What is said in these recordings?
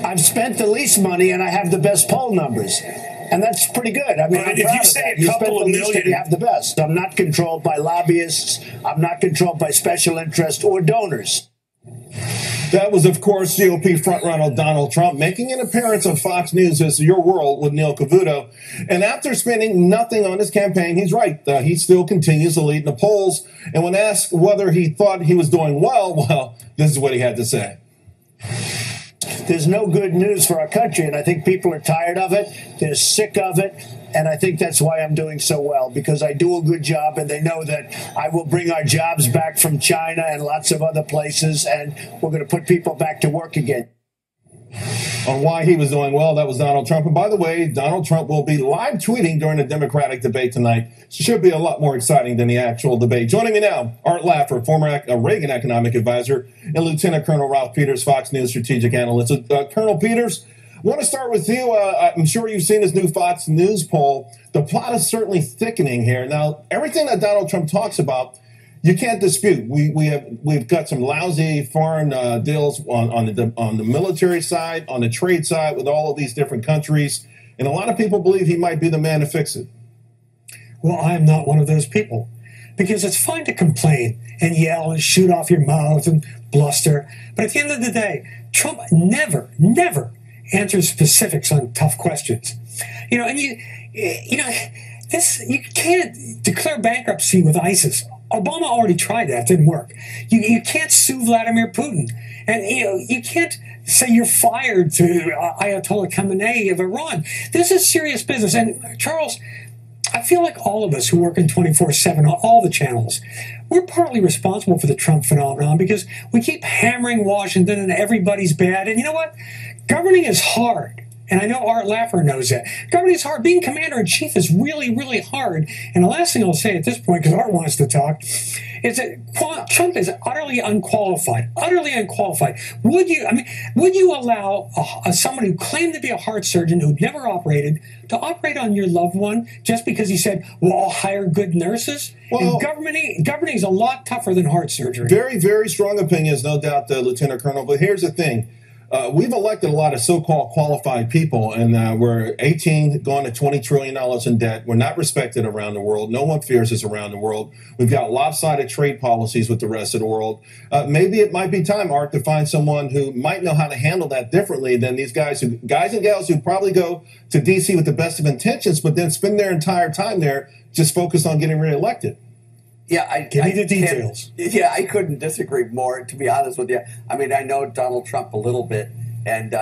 I've spent the least money and I have the best poll numbers. And that's pretty good. I mean, I'm if proud you of say that. a couple spend of the least and million, you have the best. I'm not controlled by lobbyists. I'm not controlled by special interests or donors. That was, of course, GOP frontrunner Donald Trump making an appearance on Fox News' Your World with Neil Cavuto. And after spending nothing on his campaign, he's right. He still continues to lead in the polls. And when asked whether he thought he was doing well, this is what he had to say. There's no good news for our country, and I think people are tired of it. They're sick of it. And I think that's why I'm doing so well, because I do a good job, and they know that I will bring our jobs back from China and lots of other places, and we're going to put people back to work again. On why he was doing well, that was Donald Trump. And by the way, Donald Trump will be live tweeting during the Democratic debate tonight. Should be a lot more exciting than the actual debate. Joining me now, Art Laffer, former Reagan economic advisor, and Lieutenant Colonel Ralph Peters, Fox News strategic analyst. Colonel Peters, I want to start with you. I'm sure you've seen this new Fox News poll. The plot is certainly thickening here. Now, everything that Donald Trump talks about, you can't dispute. We've got some lousy foreign deals on the military side, on the trade side with all of these different countries, and a lot of people believe he might be the man to fix it. Well, I am not one of those people, because it's fine to complain and yell and shoot off your mouth and bluster, but at the end of the day, Trump never answers specifics on tough questions. You can't declare bankruptcy with ISIS. Obama already tried that. It didn't work. You can't sue Vladimir Putin. And you can't say you're fired to Ayatollah Khamenei of Iran. This is serious business. And Charles, I feel like all of us who work in 24/7 on all the channels, we're partly responsible for the Trump phenomenon because we keep hammering Washington and everybody's bad. And you know what? Governing is hard. And I know Art Laffer knows that. Governing is hard. Being commander-in-chief is really, really hard. And the last thing I'll say at this point, because Art wants to talk, is that Trump is utterly unqualified. Utterly unqualified. Would you allow someone who claimed to be a heart surgeon who'd never operated to operate on your loved one just because he said, well, I'll hire good nurses? Well, and governing is a lot tougher than heart surgery. Very, very strong opinions, no doubt, Lieutenant Colonel. But here's the thing. We've elected a lot of so-called qualified people, and we're 18, going to $20 trillion in debt. We're not respected around the world. No one fears us around the world. We've got lopsided trade policies with the rest of the world. Maybe it might be time, Art, to find someone who might know how to handle that differently than these guys and gals who probably go to D.C. with the best of intentions, but then spend their entire time there just focused on getting reelected. Yeah, give me the details. Yeah, I couldn't disagree more, to be honest with you. I mean, I know Donald Trump a little bit, and,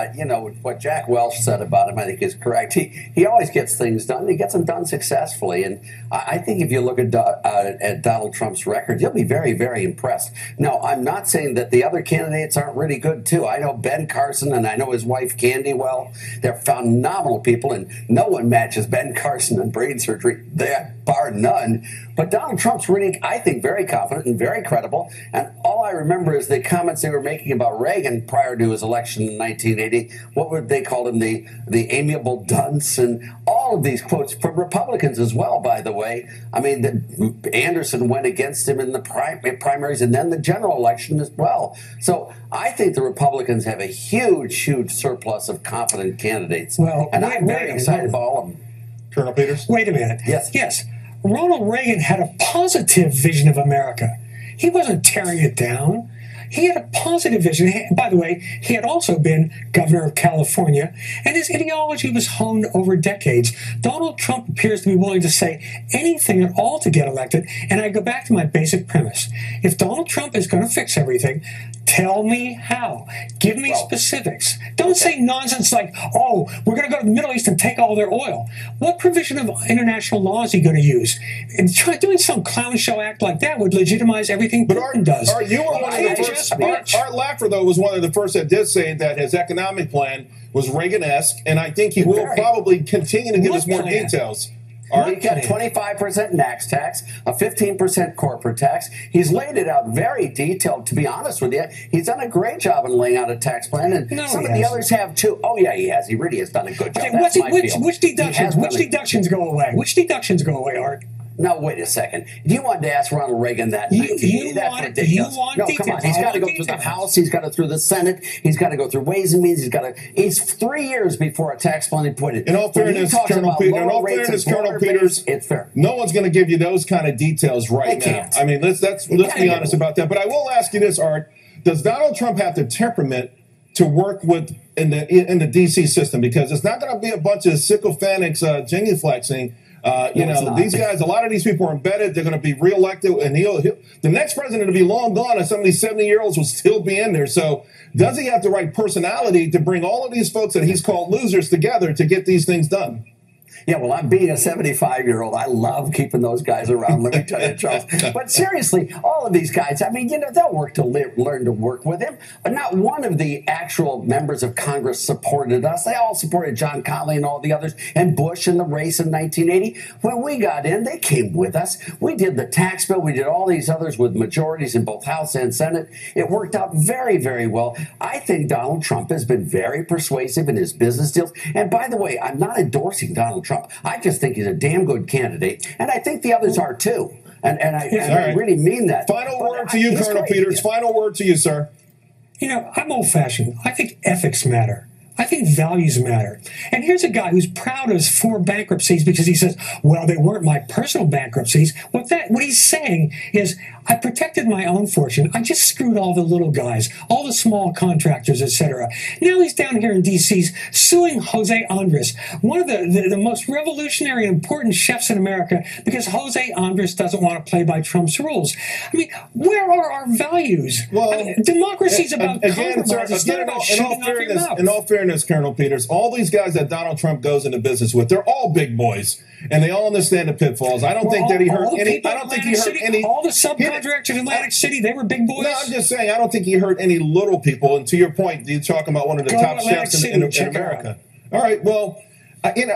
what Jack Welch said about him, I think is correct. He always gets things done. He gets them done successfully, and I think if you look at Donald Trump's record, you'll be very, very impressed. Now, I'm not saying that the other candidates aren't really good, too. I know Ben Carson, and I know his wife, Candy, well. They're phenomenal people, and no one matches Ben Carson in brain surgery, bar none. But Donald Trump's really, I think, very confident and very credible. And all I remember is the comments they were making about Reagan prior to his election in 1980. What would they call him? The amiable dunce, and all of these quotes from Republicans as well, by the way. I mean, Anderson went against him in the primaries and then the general election as well. So I think the Republicans have a huge, huge surplus of competent candidates. Well, and I'm very excited about all of them. Colonel Peters? Wait a minute. Yes. Ronald Reagan had a positive vision of America. He wasn't tearing it down. He had a positive vision. By the way, he had also been governor of California, and his ideology was honed over decades. Donald Trump appears to be willing to say anything at all to get elected, and I go back to my basic premise. If Donald Trump is going to fix everything, tell me how. Give me specifics. Don't say nonsense like, oh, we're going to go to the Middle East and take all their oil. What provision of international law is he going to use? And doing some clown show act like that would legitimize everything Putin does. Art, you were one of the first. Art Laffer, though, was one of the first that did say that his economic plan was Reagan-esque, and I think he will probably continue to give us more details. He got 25% max tax, a 15% corporate tax. He's laid it out very detailed, to be honest with you. He's done a great job in laying out a tax plan, and some of the others have too. Oh, yeah, he has. He really has done a good job. Okay, which deductions go away? Which deductions go away, Art? No, wait a second. You wanted to ask Ronald Reagan that. You That's want- ridiculous. you want no, details. come on. He's I got to want go through the details. House. He's got to through the Senate. He's got to go through Ways and Means. He's 3 years before a tax plan put it. In all fairness, Colonel Peters, it's fair. no one's going to give you those kind of details right They now. can't. I mean, let's be honest about that. But I will ask you this, Art: does Donald Trump have the temperament to work with in the D.C. system? Because it's not going to be a bunch of sycophants genuflexing. These guys, a lot of these people are embedded. They're going to be reelected, and the next president will be long gone, and some of these 70-year-olds will still be in there. So does he have the right personality to bring all of these folks that he's called losers together to get these things done? Yeah, well, I'm being a 75-year-old. I love keeping those guys around, let me tell you, Charles. But seriously, all of these guys, I mean, they'll work to learn to work with him. But not one of the actual members of Congress supported us. They all supported John Connally and all the others, and Bush in the race in 1980. When we got in, they came with us. We did the tax bill. We did all these others with majorities in both House and Senate. It worked out very, very well. I think Donald Trump has been very persuasive in his business deals. And by the way, I'm not endorsing Donald Trump. I just think he's a damn good candidate, and I think the others are too. And I really mean that. Final word to you, Colonel Peters. Final word to you, sir. I'm old-fashioned. I think ethics matter. I think values matter. And here's a guy who's proud of his 4 bankruptcies because he says, well, they weren't my personal bankruptcies. What he's saying is, I protected my own fortune. I just screwed all the little guys, all the small contractors, etc. Now he's down here in D.C. suing Jose Andres, one of the most revolutionary and important chefs in America, because Jose Andres doesn't want to play by Trump's rules. I mean, where are our values? Well, democracy is about again, compromise. It's not about shooting off your mouth. In all fairness, Colonel Peters, all these guys that Donald Trump goes into business with, they're all big boys, and they all understand the pitfalls. I don't think that he hurt any. I don't think he hurt any. All the subcontractors in Atlantic City, they were big boys. No, I'm just saying, I don't think he hurt any little people. And to your point, you're talking about one of the top chefs in America. All right, well,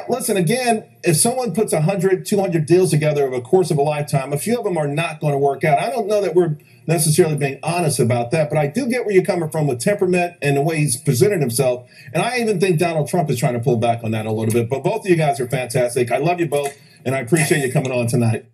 listen, again, if someone puts 100, 200 deals together over the course of a lifetime, a few of them are not going to work out. I don't know that we're necessarily being honest about that, but I do get where you're coming from with temperament and the way he's presented himself. And I even think Donald Trump is trying to pull back on that a little bit. But both of you guys are fantastic. I love you both, and I appreciate you coming on tonight.